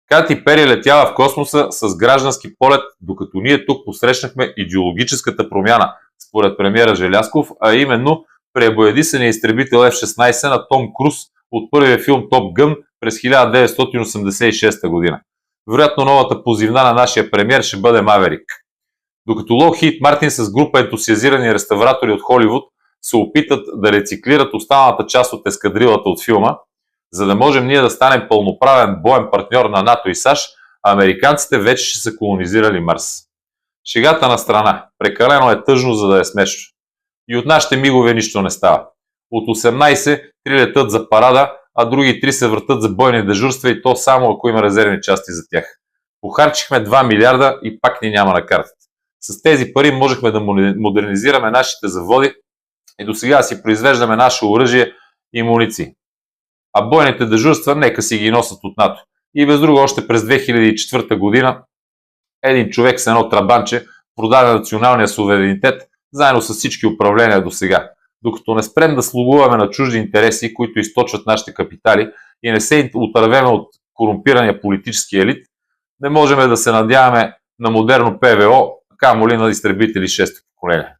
Кати Пери летяла в космоса с граждански полет, докато ние тук посрещнахме идеологическата промяна, според премиера Желязков, а именно пребоядисания изтребител F-16 на Том Круз от първия филм Топ Гън през 1986 година. Вероятно новата позивна на нашия премиер ще бъде Маверик. Докато Lockheed Martin с група ентусиазирани реставратори от Холивуд се опитат да рециклират останалата част от ескадрилата от филма, за да можем ние да станем пълноправен боен партньор на НАТО и САЩ, американците вече ще са колонизирали Марс. Шегата на страна. Прекалено е тъжно, за да е смешно. И от нашите мигове нищо не става. От 18, 3 летат за парада, а други 3 се въртат за бойни дежурства и то само ако има резервни части за тях. Похарчихме 2 милиарда и пак ни няма на картата. С тези пари можехме да модернизираме нашите заводи и до сега си произвеждаме наше оръжие и муниции. А бойните дежурства нека си ги носят от НАТО. И без друго още през 2004 година един човек с едно трабанче продаде националния суверенитет заедно с всички управления до сега. Докато не спрем да слугуваме на чужди интереси, които източват нашите капитали и не се отървеме от корумпирания политически елит, не можем да се надяваме на модерно ПВО, камо ли на изтребители 6-то поколение.